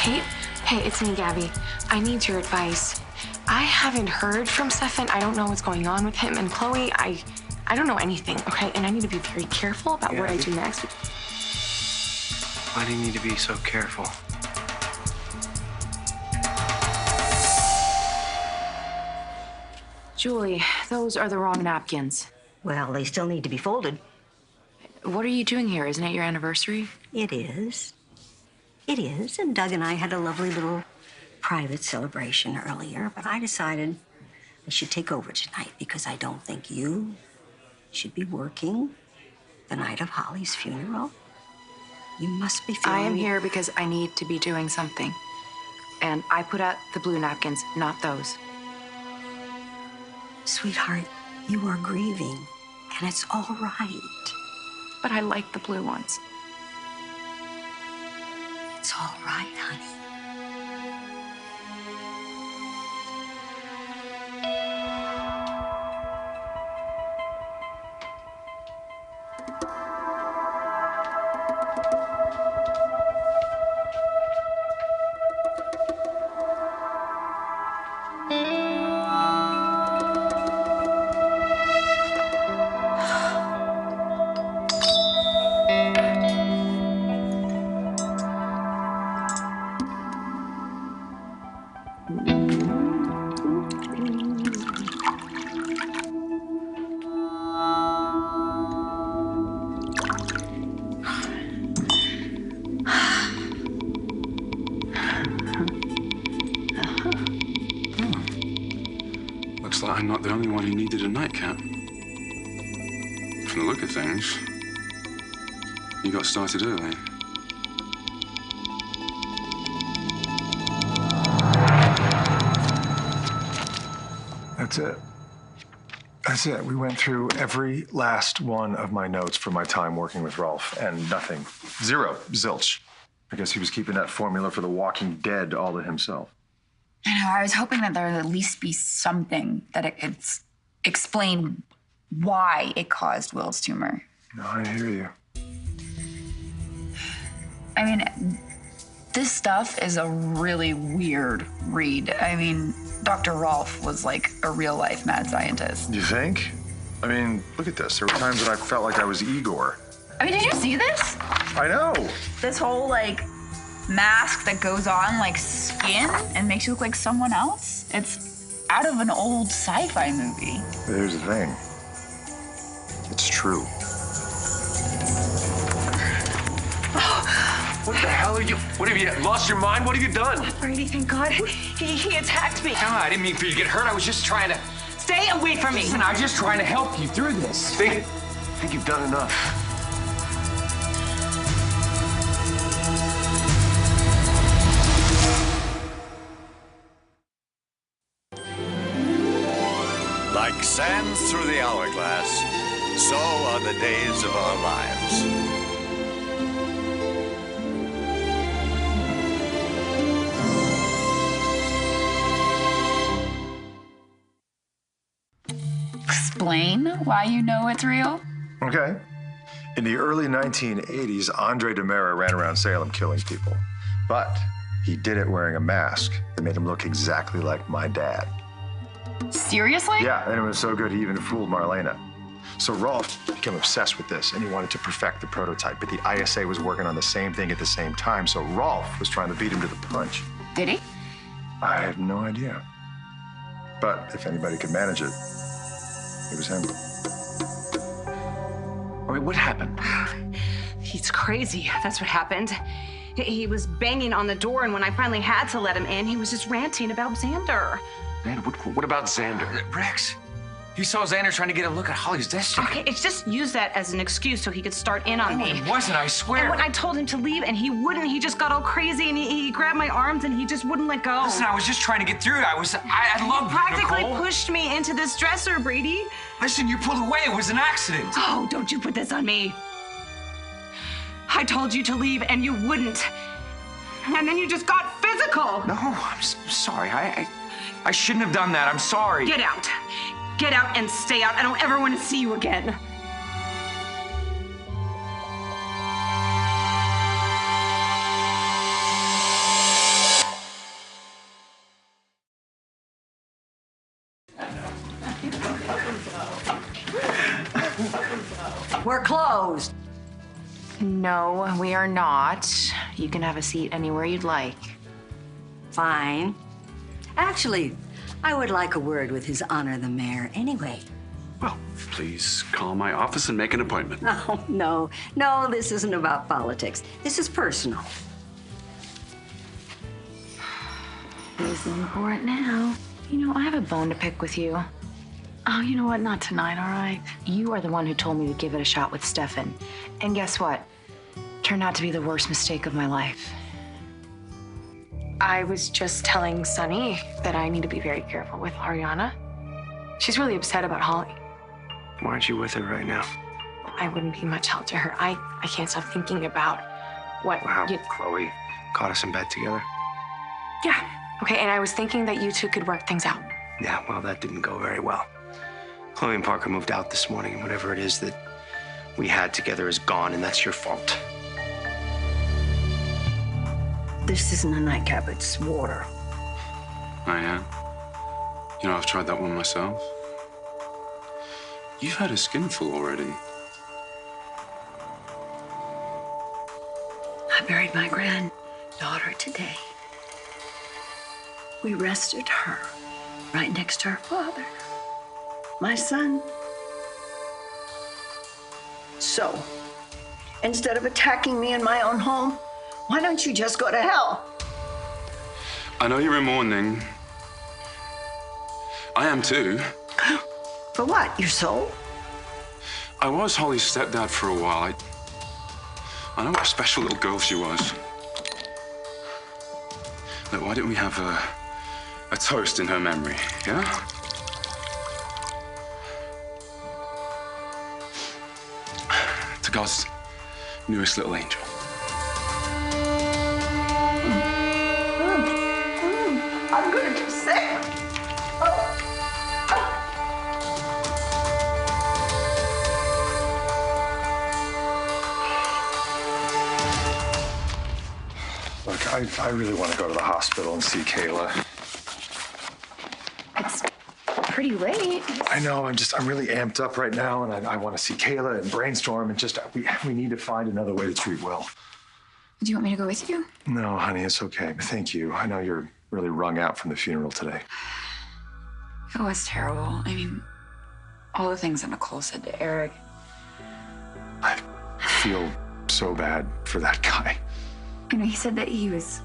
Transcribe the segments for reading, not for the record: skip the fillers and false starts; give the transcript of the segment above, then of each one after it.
Hey, it's me, Gabby. I need your advice. I haven't heard from Stefan. I don't know what's going on with him and Chloe. I don't know anything, okay? And I need to be very careful about what I do next. Why do you need to be so careful? Julie, those are the wrong napkins. Well, they still need to be folded. What are you doing here? Isn't it your anniversary? It is. It is. And Doug and I had a lovely little private celebration earlier, but I decided I should take over tonight because I don't think you should be working the night of Holly's funeral. You must be feeling... I am here because I need to be doing something. And I put out the blue napkins, not those. Sweetheart, you are grieving, and it's all right. But I like the blue ones. It's all right, honey. Looks like I'm not the only one who needed a nightcap. From the look of things, you got started early. That's it. That's it. We went through every last one of my notes from my time working with Rolf, and nothing. Zero. Zilch. I guess he was keeping that formula for The Walking Dead all to himself. I know. I was hoping that there would at least be something that it could explain why it caused Will's tumor. No, I hear you. I mean, this stuff is a really weird read. I mean, Dr. Rolf was like a real-life mad scientist. You think? I mean, look at this. There were times that I felt like I was Igor. I mean, did you see this? I know. This whole, like, mask that goes on, like, skin and makes you look like someone else? It's out of an old sci-fi movie. But here's the thing. It's true. What the hell are you? What have you lost your mind? What have you done? Brady, thank God. He attacked me. No, I didn't mean for you to get hurt. I was just trying to... Stay away from me. Listen, I was just trying to help you through this. I think you've done enough. Like sands through the hourglass, so are the days of our lives. Explain why you know it's real? Okay. In the early 1980s, Andre DeMera ran around Salem killing people. But he did it wearing a mask that made him look exactly like my dad. Seriously? Yeah, and it was so good he even fooled Marlena. So Rolf became obsessed with this, and he wanted to perfect the prototype, but the ISA was working on the same thing at the same time, so Rolf was trying to beat him to the punch. Did he? I have no idea. But if anybody could manage it, it was him. I mean, what happened? He's crazy. That's what happened. He was banging on the door, and when I finally had to let him in, he was just ranting about Xander. Man, what about Xander? Rex, you saw Xander trying to get a look at Holly's destiny. Okay, it's just use that as an excuse so he could start in on me. It wasn't, I swear. And when I told him to leave and he wouldn't, he just got all crazy and he grabbed my arms and he just wouldn't let go. Listen, I was just trying to get through it. I loved you, Practically Nicole. pushed me into this dresser, Brady. Listen, you pulled away. It was an accident. Oh, don't you put this on me. I told you to leave and you wouldn't. And then you just got physical. No, I'm sorry. I shouldn't have done that. I'm sorry. Get out. Get out and stay out. I don't ever want to see you again. We're closed. No, we are not. You can have a seat anywhere you'd like. Fine. Actually, I would like a word with His Honor the Mayor anyway. Well, please call my office and make an appointment. Oh, no. No, this isn't about politics. This is personal. Reason for it now. You know, I have a bone to pick with you. Oh, you know what? Not tonight, all right? You are the one who told me to give it a shot with Stefan. And guess what? Turned out to be the worst mistake of my life. I was just telling Sunny that I need to be very careful with Ariana. She's really upset about Holly. Why aren't you with her right now? I wouldn't be much help to her. I can't stop thinking about what... Wow, Chloe caught us in bed together. Yeah. Okay, and I was thinking that you two could work things out. Yeah, well, that didn't go very well. Chloe and Parker moved out this morning, and whatever it is that we had together is gone, and that's your fault. This isn't a nightcap, it's water. I am. You know, I've tried that one myself. You've had a skinful already. I buried my granddaughter today. We rested her right next to her father, my son. So, instead of attacking me in my own home, why don't you just go to hell? I know you're in mourning. I am too. For what? Your soul? I was Holly's stepdad for a while. I know what a special little girl she was. Look, why don't we have a toast in her memory, yeah? To God's newest little angel. I'm gonna be sick. Look, I really want to go to the hospital and see Kayla. It's pretty late. I know, I'm really amped up right now, and I want to see Kayla and brainstorm, and just, we need to find another way to treat Will. Do you want me to go with you? No, honey, it's okay. Thank you. I know you're really wrung out from the funeral today. It was terrible. I mean, all the things that Nicole said to Eric. I feel so bad for that guy. You know, he said that he was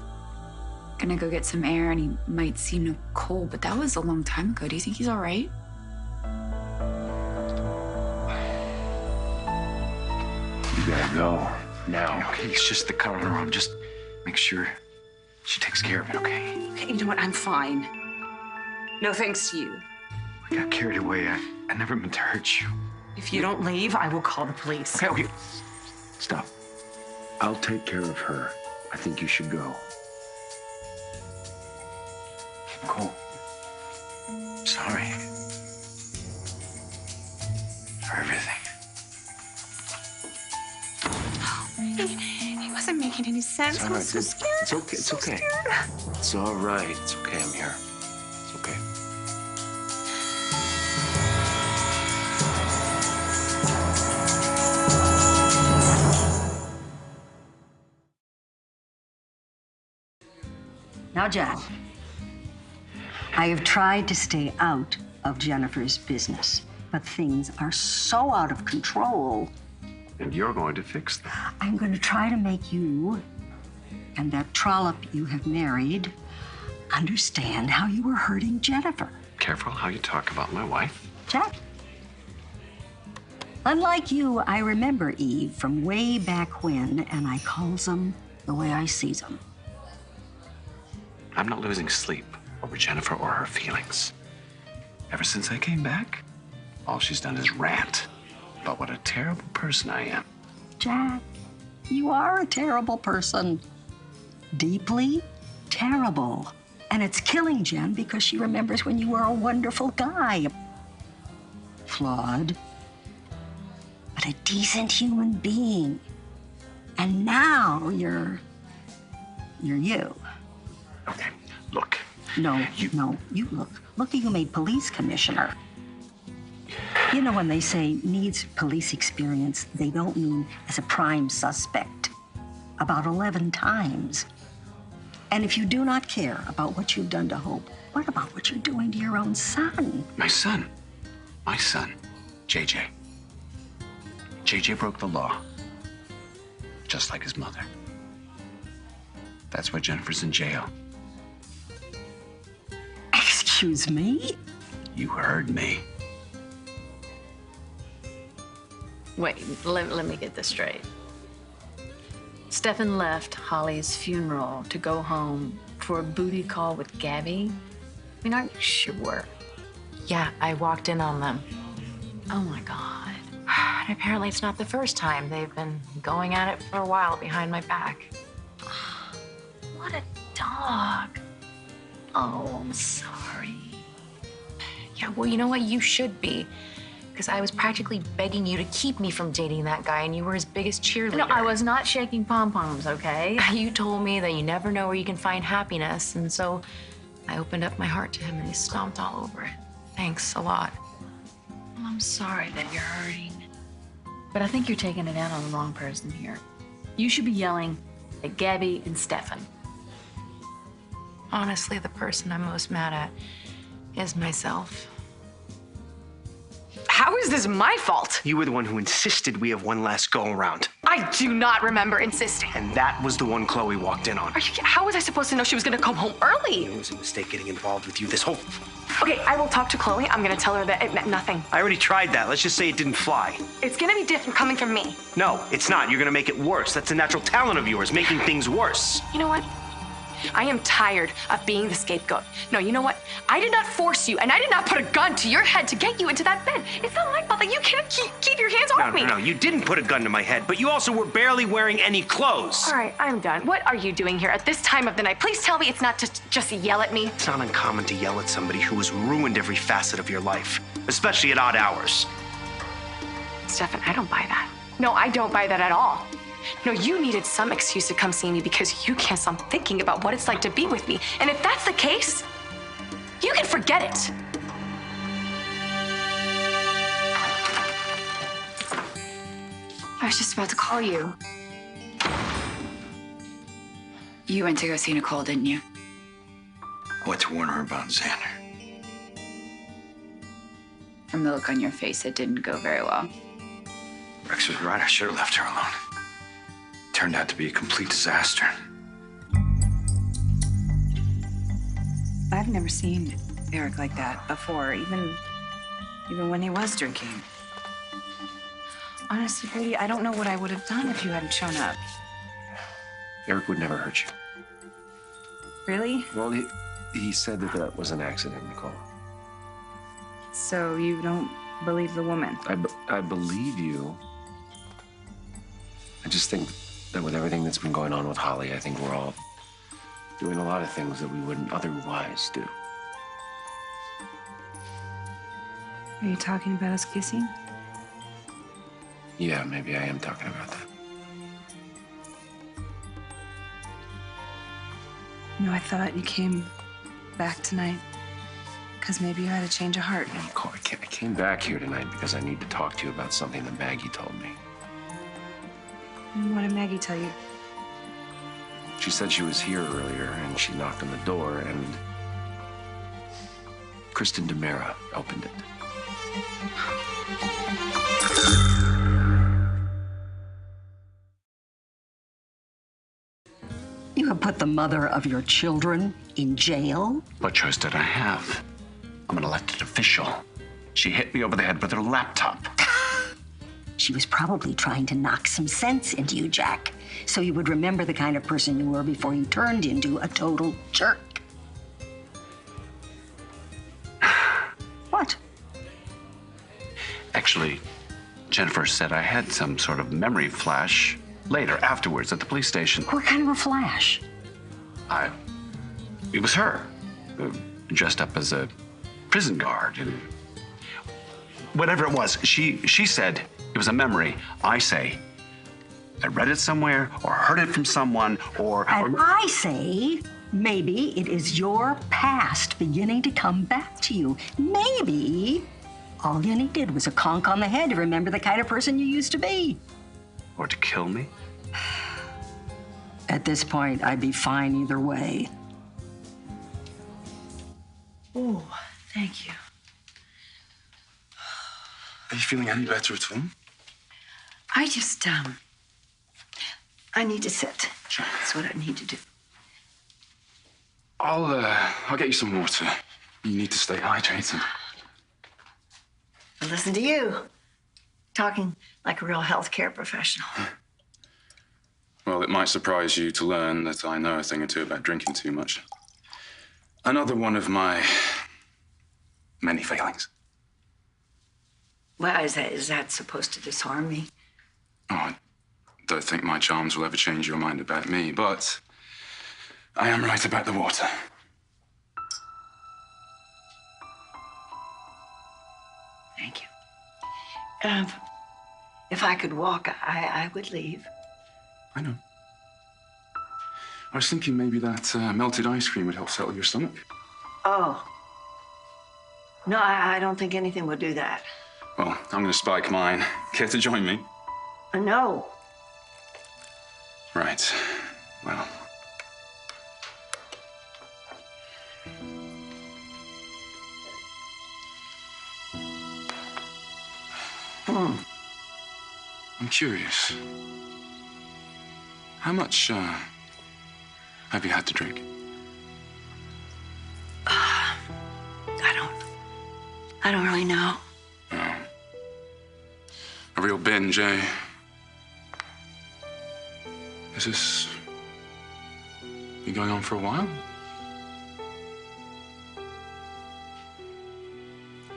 gonna go get some air and he might see Nicole, but that was a long time ago. Do you think he's all right? You gotta go now. Okay, it's just the cut on her arm. Just make sure she takes care of it, okay? Okay, you know what? I'm fine. No thanks to you. I got carried away. I never meant to hurt you. If you don't leave, I will call the police. Okay. Stop. I'll take care of her. I think you should go. Nicole. Sorry. For everything. He wasn't making any sense. I was so scared. It's okay. It's okay. It's all right. It's okay. I'm here. It's okay. Now, Jack, I have tried to stay out of Jennifer's business, but things are so out of control. And you're going to fix them. I'm going to try to make you and that trollop you have married understand how you were hurting Jennifer. Careful how you talk about my wife. Jack, unlike you, I remember Eve from way back when, and I calls them the way I sees them. I'm not losing sleep over Jennifer or her feelings. Ever since I came back, all she's done is rant about what a terrible person I am. Jack, you are a terrible person. Deeply terrible. And it's killing Jen because she remembers when you were a wonderful guy. Flawed, but a decent human being. And now you're you. Okay, look. No, you look. Look, you made police commissioner. You know, when they say needs police experience, they don't mean as a prime suspect. About 11 times. And if you do not care about what you've done to Hope, what about what you're doing to your own son? My son? My son, JJ. JJ broke the law, just like his mother. That's why Jennifer's in jail. Excuse me? You heard me. Wait, let me get this straight. Stefan left Holly's funeral to go home for a booty call with Gabby? I mean, are you sure? Yeah, I walked in on them. Oh my God. And apparently it's not the first time. They've been going at it for a while behind my back. What a dog. Oh, I'm sorry. Yeah, well, you know what? You should be. Because I was practically begging you to keep me from dating that guy, and you were his biggest cheerleader. No, I was not shaking pom-poms, okay? You told me that you never know where you can find happiness, and so I opened up my heart to him, and he stomped all over it. Thanks a lot. Well, I'm sorry that you're hurting. But I think you're taking it out on the wrong person here. You should be yelling at Gabby and Stefan. Honestly, the person I'm most mad at is myself. How is this my fault? You were the one who insisted we have one last go around. I do not remember insisting. And that was the one Chloe walked in on. How was I supposed to know she was gonna come home early? It was a mistake getting involved with you this whole... Okay, I will talk to Chloe. I'm gonna tell her that it meant nothing. I already tried that. Let's just say it didn't fly. It's gonna be different coming from me. No, it's not. You're gonna make it worse. That's a natural talent of yours, making things worse. You know what? I am tired of being the scapegoat. No, you know what? I did not force you, and I did not put a gun to your head to get you into that bed. It's not my fault that you can't keep your hands off me. No, you didn't put a gun to my head, but you also were barely wearing any clothes. All right, I'm done. What are you doing here at this time of the night? Please tell me it's not to just yell at me. It's not uncommon to yell at somebody who has ruined every facet of your life, especially at odd hours. Stefan, I don't buy that. No, I don't buy that at all. No, you needed some excuse to come see me because you can't stop thinking about what it's like to be with me. And if that's the case, you can forget it. I was just about to call you. You went to go see Nicole, didn't you? I went to warn her about Xander. From the look on your face, it didn't go very well. Rex was right. I should have left her alone. Turned out to be a complete disaster. I've never seen Eric like that before, even when he was drinking. Honestly, Brady, I don't know what I would have done if you hadn't shown up. Eric would never hurt you. Really? Well, he said that was an accident, Nicole. So you don't believe the woman? I believe you. I just think that with everything that's been going on with Holly, I think we're all doing a lot of things that we wouldn't otherwise do. Are you talking about us kissing? Yeah, maybe I am talking about that. No, I thought you came back tonight because maybe you had a change of heart. Nicole, I came back here tonight because I need to talk to you about something that Maggie told me. And what did Maggie tell you? She said she was here earlier and she knocked on the door and Kristen DeMera opened it. You have put the mother of your children in jail? What choice did I have? I'm an elected official. She hit me over the head with her laptop. She was probably trying to knock some sense into you, Jack, so you would remember the kind of person you were before you turned into a total jerk. What? Actually, Jennifer said I had some sort of memory flash later, afterwards, at the police station. What kind of a flash? It was her, dressed up as a prison guard. And whatever it was, she said it was a memory. I say I read it somewhere or heard it from someone And I say maybe it is your past beginning to come back to you. Maybe All you needed was a conk on the head to remember the kind of person you used to be. Or to kill me? At this point, I'd be fine either way. Oh, thank you. Are you feeling any better at all? I just, I need to sit. That's what I need to do. I'll get you some water. You need to stay hydrated. But listen to you, talking like a real healthcare professional. Well, it might surprise you to learn that I know a thing or two about drinking too much. Another one of my many failings. Well, is that supposed to disarm me? Oh, I don't think my charms will ever change your mind about me, but I am right about the water. Thank you. If I could walk, I would leave. I know. I was thinking maybe that melted ice cream would help settle your stomach. Oh. No, I don't think anything will do that. Well, I'm going to spike mine. Care to join me? No. Right. Well. I'm curious. How much have you had to drink? I don't really know. Oh. A real binge, eh? Is this been going on for a while?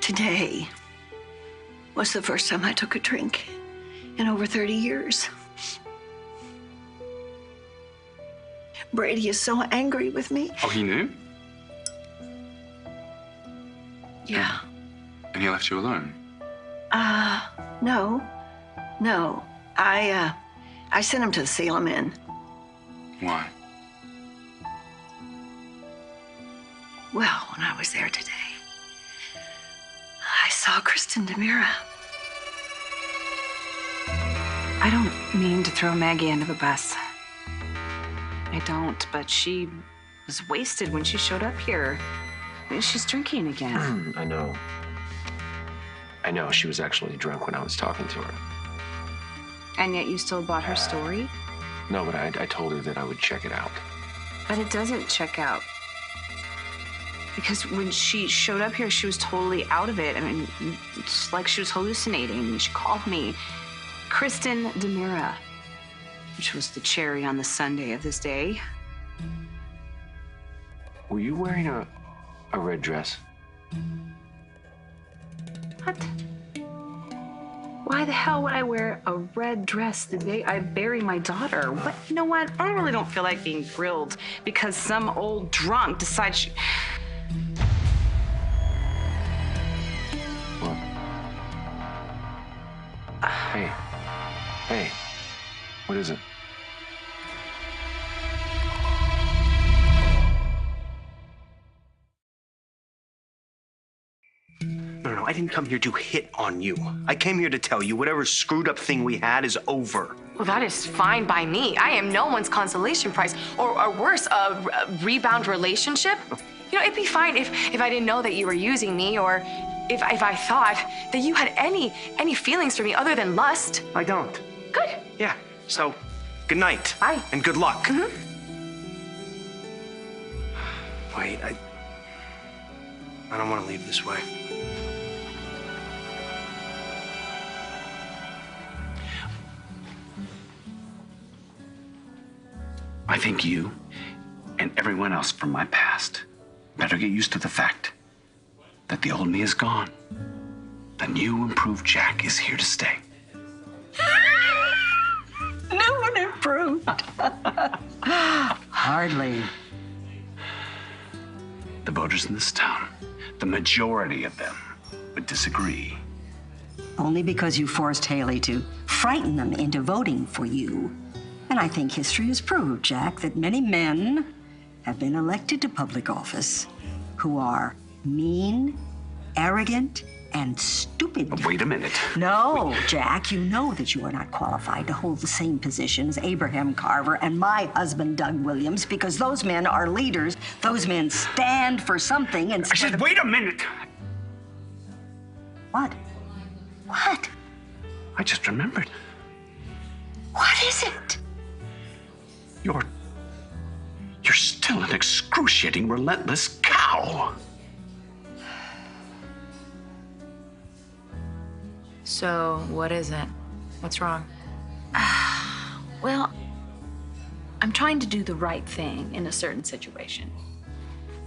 Today was the first time I took a drink in over 30 years. Brady is so angry with me. Oh, he knew? Yeah. And he left you alone? No. No. I sent him to the Salem Inn. Why? Well, when I was there today, I saw Kristen DeMira. I don't mean to throw Maggie under the bus. I don't, but she was wasted when she showed up here. She's drinking again. I know. I know. She was actually drunk when I was talking to her. And yet you still bought her story? No, but I told her that I would check it out. But it doesn't check out. Because when she showed up here, she was totally out of it. I mean, it's like she was hallucinating. She called me Kristen DeMira, which was the cherry on the sundae of this day. Were you wearing a red dress? What? Why the hell would I wear a red dress the day I bury my daughter? What? You know what? I really don't feel like being grilled because some old drunk decides she... What? Hey. Hey. What is it? No, I didn't come here to hit on you. I came here to tell you whatever screwed up thing we had is over. Well, that is fine by me. I am no one's consolation prize, or worse, a rebound relationship. You know, it'd be fine if I didn't know that you were using me, or if I thought that you had any feelings for me other than lust. I don't. Good. Yeah, so good night. Bye. And good luck. Mm-hmm. Wait, I don't want to leave this way. I think you and everyone else from my past better get used to the fact that the old me is gone. The new improved Jack is here to stay. No one improved. Hardly. The voters in this town, the majority of them, would disagree. Only because you forced Haley to frighten them into voting for you. And I think history has proved, Jack, that many men have been elected to public office who are mean, arrogant, and stupid. Wait a minute. No, Jack, you know that you are not qualified to hold the same position as Abraham Carver and my husband, Doug Williams, because those men are leaders. Those men stand for something and... I said, wait a minute. What? What? I just remembered. What is it? You're still an excruciating, relentless cow. So, what is it? What's wrong? Well, I'm trying to do the right thing in a certain situation.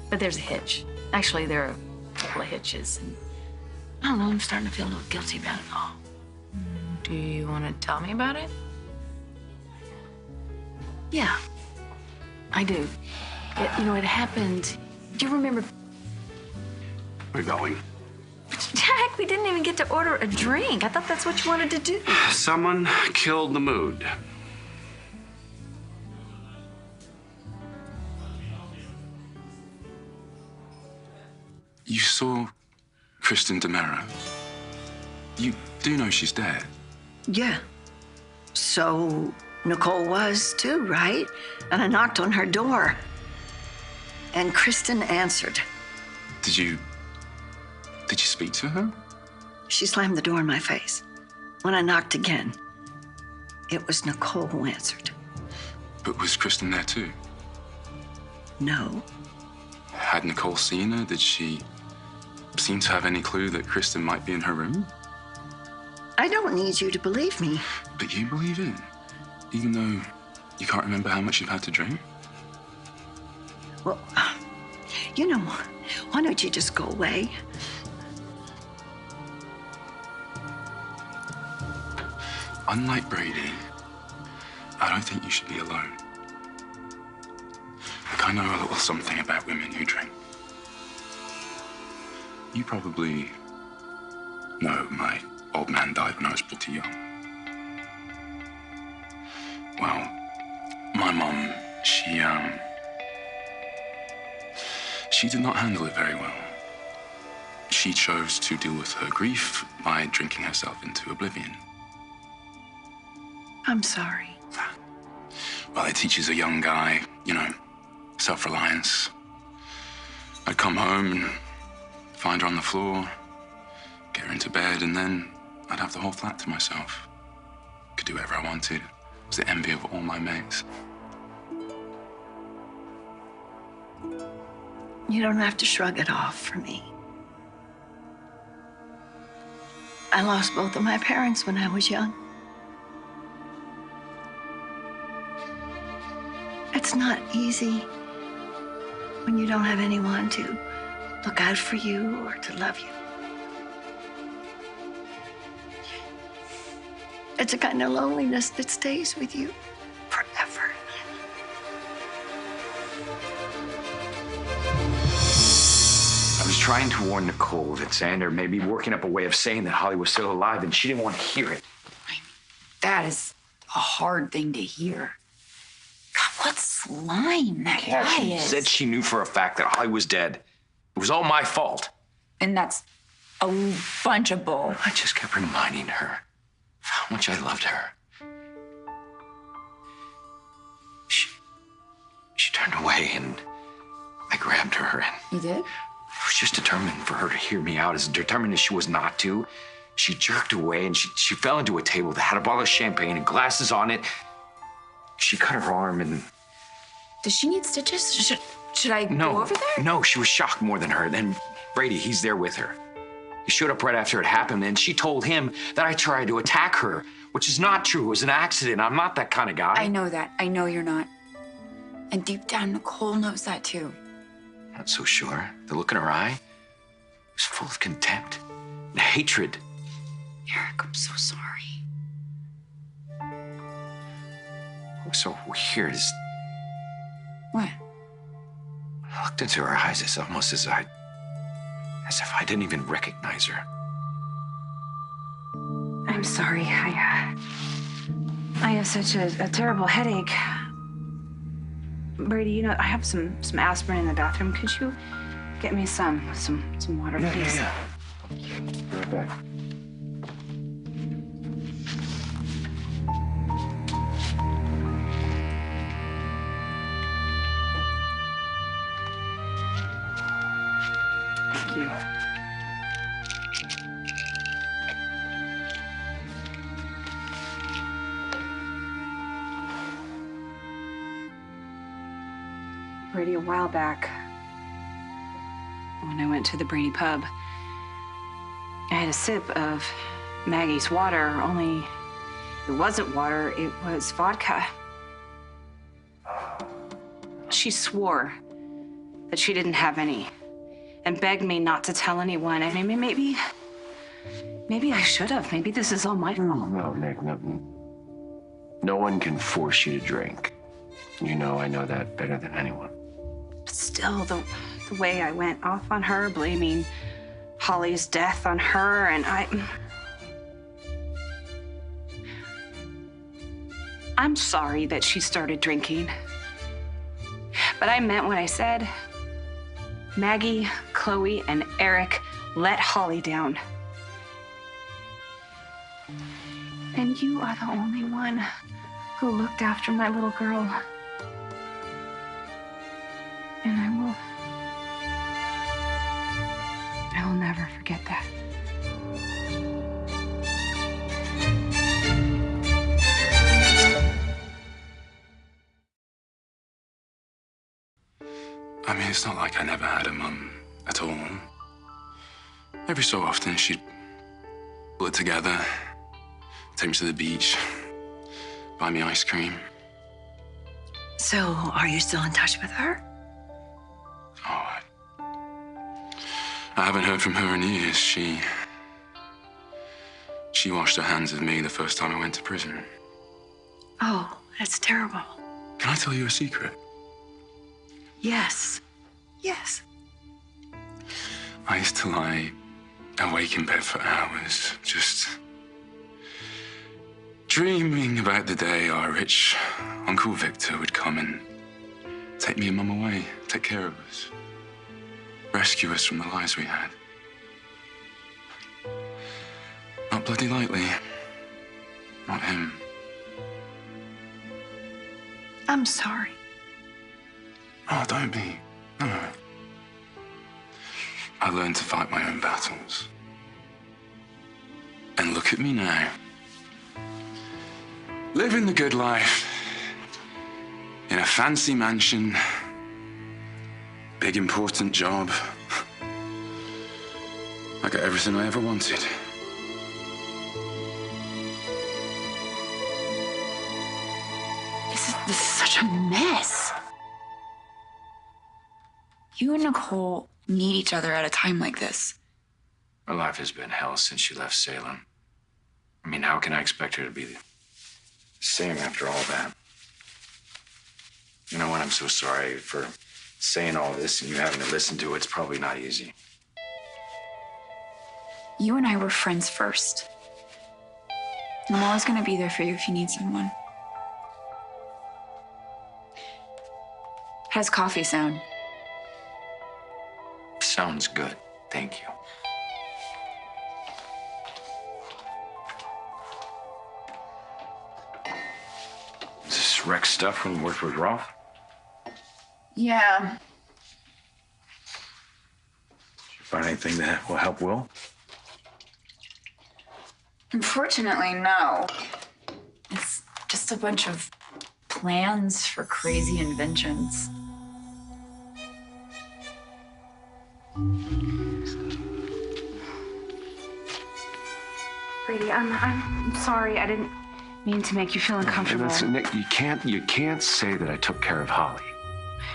But there's a hitch. Actually, there are a couple of hitches. And I don't know, I'm starting to feel a little guilty about it all. Do you want to tell me about it? Yeah, I do. It happened. Do you remember? We're going. Jack, we didn't even get to order a drink. I thought that's what you wanted to do. Someone killed the mood. You saw Kristen DeMero. You do know she's dead. Yeah. So Nicole was too, right? And I knocked on her door. And Kristen answered. Did you speak to her? She slammed the door in my face. When I knocked again, it was Nicole who answered. But was Kristen there too? No. Had Nicole seen her? Did she seem to have any clue that Kristen might be in her room? I don't need you to believe me. But you believe it? Even though you can't remember how much you've had to drink? Well, you know, why don't you just go away? Unlike Brady, I don't think you should be alone. Look, I know a little something about women who drink. You probably know my old man died when I was pretty young. Well, my mom, she did not handle it very well. She chose to deal with her grief by drinking herself into oblivion. I'm sorry. Well, it teaches a young guy, self-reliance. I'd come home and find her on the floor, get her into bed, and then I'd have the whole flat to myself. Could do whatever I wanted. I was the envy of all my mates. You don't have to shrug it off for me. I lost both of my parents when I was young. It's not easy when you don't have anyone to look out for you or to love you. It's a kind of loneliness that stays with you forever. I was trying to warn Nicole that Xander may be working up a way of saying that Holly was still alive, and she didn't want to hear it. That is a hard thing to hear. God, what slime that guy She is. said she knew for a fact that Holly was dead. It was all my fault. And that's a bunch of bull. I just kept reminding her how much I loved her. She turned away, and I grabbed her, and You did? I was just determined for her to hear me out, as determined as she was not to. She jerked away, and she fell into a table that had a bottle of champagne and glasses on it. She cut her arm, and... Does she need stitches? Should I No, go over there? no, she was shocked more than her. Then Brady, he's there with her. He showed up right after it happened, and she told him that I tried to attack her, which is not true. It was an accident. I'm not that kind of guy. I know that. I know you're not. And deep down, Nicole knows that too. Not so sure. The look in her eye was full of contempt and hatred. Eric, I'm so sorry. What was so weird is What? when I looked into her eyes, it's almost as if I didn't even recognize her. I'm sorry. I have such a terrible headache. Brady, I have some aspirin in the bathroom. Could you get me some water, please? Yeah. right back. Thank you. Brady, a while back, when I went to the Brady pub, I had a sip of Maggie's water, only it wasn't water, it was vodka. She swore that she didn't have any and begged me not to tell anyone. I mean, maybe I should have. Maybe this is all my fault. No, Nick, no. No one can force you to drink. You know, I know that better than anyone. But still, the way I went off on her, blaming Holly's death on her, and I'm sorry that she started drinking. But I meant what I said. Maggie, Chloe, and Eric let Holly down. And you are the only one who looked after my little girl. And I will never forget that. I mean, it's not like I never had a mum at all. Every so often, she'd pull it together, take me to the beach, buy me ice cream. So, are you still in touch with her? Oh, I haven't heard from her in years. She washed her hands of me the first time I went to prison. Oh, that's terrible. Can I tell you a secret? Yes. Yes. I used to lie awake in bed for hours, just dreaming about the day our rich Uncle Victor would come and take me and Mum away, take care of us, rescue us from the lives we had. Not bloody lightly. Not him. I'm sorry. Oh, don't be. No. I learned to fight my own battles. And look at me now. Living the good life. In a fancy mansion. Big important job. I got everything I ever wanted. This is such a mess. You and Nicole need each other at a time like this. Her life has been hell since she left Salem. I mean, how can I expect her to be the same after all that? You know what? I'm so sorry for saying all this and you having to listen to it. It's probably not easy. You and I were friends first. I'm always gonna be there for you if you need someone. How's coffee sound? Sounds good. Thank you. Is this Rex stuff when you worked with Rolf? Yeah. Did you find anything that will help Will? Unfortunately, no. It's just a bunch of plans for crazy inventions. Brady, I'm sorry. I didn't mean to make you feel uncomfortable. Nick, you can't say that I took care of Holly.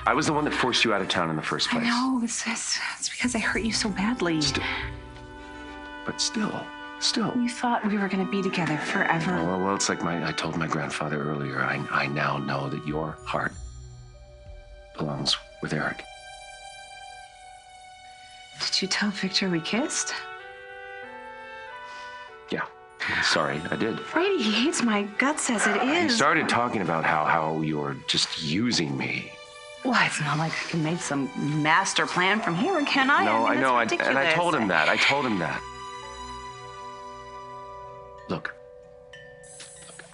I was the one that forced you out of town in the first place. I know. It's because I hurt you so badly. Still. You thought we were going to be together forever. Well, it's like I told my grandfather earlier. I now know that your heart belongs with Eric. Did you tell Victor we kissed? Yeah. Sorry, I did. Brady, he hates my guts as it is. He started talking about how you're just using me. Well, it's not like I can make some master plan from here, can I? No, I know. That's ridiculous. And I told him that. Look,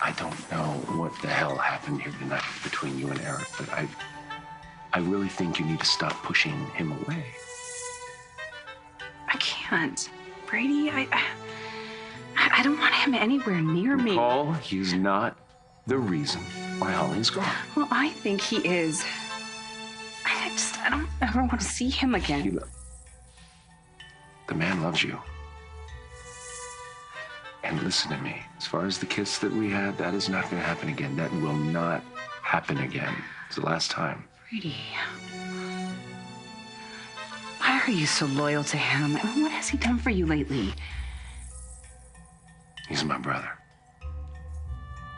I don't know what the hell happened here tonight between you and Eric, but I really think you need to stop pushing him away. I can't. Brady, I don't want him anywhere near me. Paul, he's not the reason why Holly's gone. Well, I think he is. I don't ever want to see him again. The man loves you. And listen to me. As far as the kiss that we had, that is not going to happen again. That will not happen again. It's the last time. Brady, why are you so loyal to him? I mean, what has he done for you lately? He's my brother.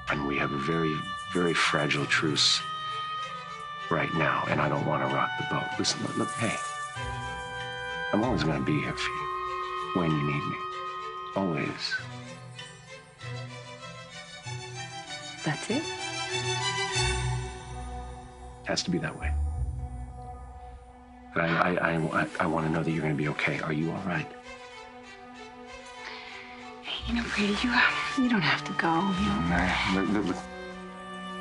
And we have a very, very fragile truce right now, and I don't want to rock the boat. Listen, look, hey, I'm always going to be here for you when you need me. Always. That's it? Has to be that way. But I want to know that you're going to be okay. Are you all right? Hey, you know, Brady, you don't have to go. Look.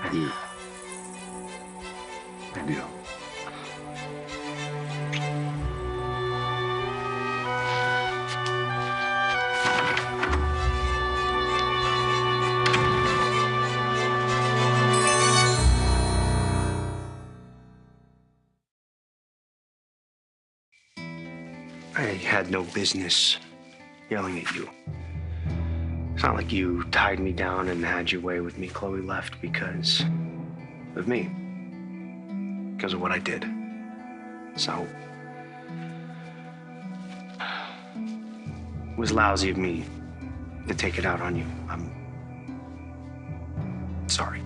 I do. I do. I had no business yelling at you. It's not like you tied me down and had your way with me. Chloe left because of me. Because of what I did. So, it was lousy of me to take it out on you. I'm sorry.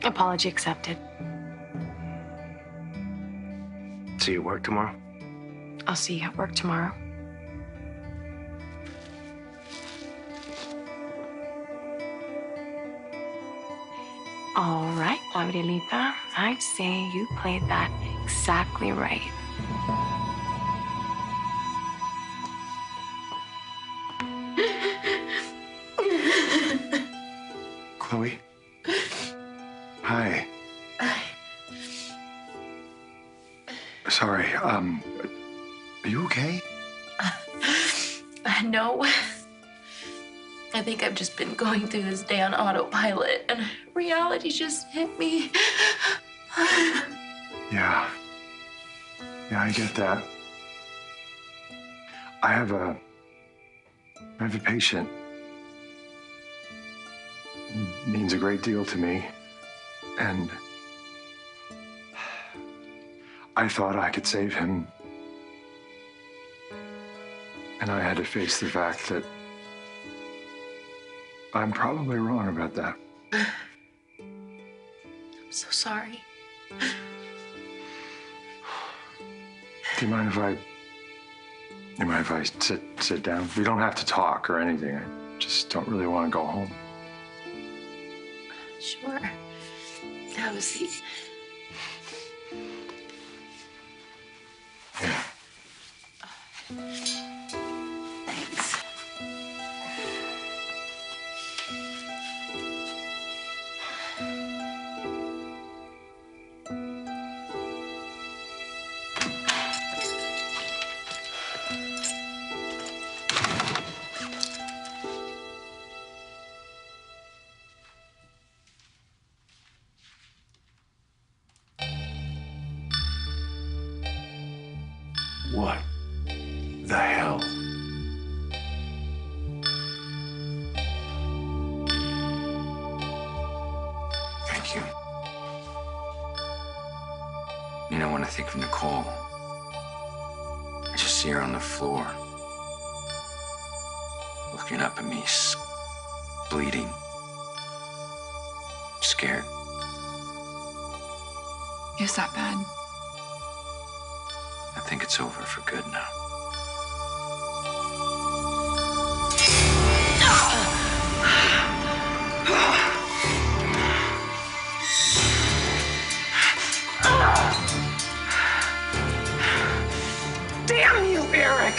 Apology accepted. See you at work tomorrow? I'll see you at work tomorrow. All right, Gabrielita. I'd say you played that exactly right. Chloe? Hi. Sorry, are you okay? No. I think I've just been going through this day on autopilot, and reality just hit me. Yeah, I get that. I have a patient. It means a great deal to me. And I thought I could save him. And I had to face the fact that I'm probably wrong about that. I'm so sorry. Do you mind if I sit down? We don't have to talk or anything. I just don't really want to go home. Sure. Have a seat. Yeah. Thanks. What the hell? Thank you. You know, when I think of Nicole, I just see her on the floor, looking up at me, bleeding, scared. Is that bad? I think it's over for good now. Damn you, Eric!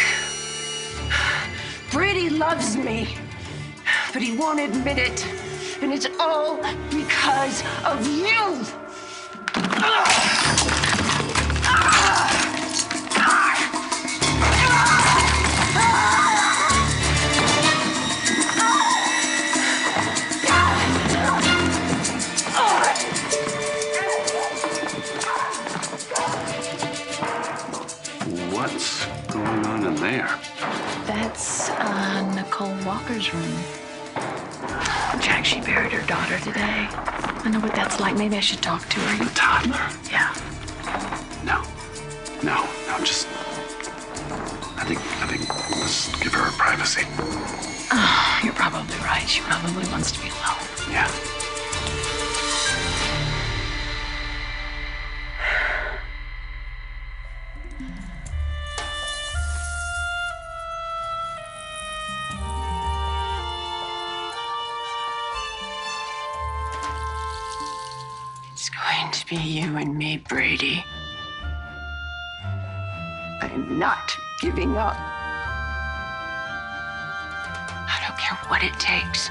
Brady loves me. won't admit it. And it's all because of you. What's going on in there? That's Nicole Walker's room. Jack, she buried her daughter today. I know what that's like. Maybe I should talk to her. The toddler? Yeah. No, just. I think let's give her privacy. Oh, you're probably right. She probably wants to be alone. Yeah. It's going to be you and me, Brady. I'm not giving up. I don't care what it takes.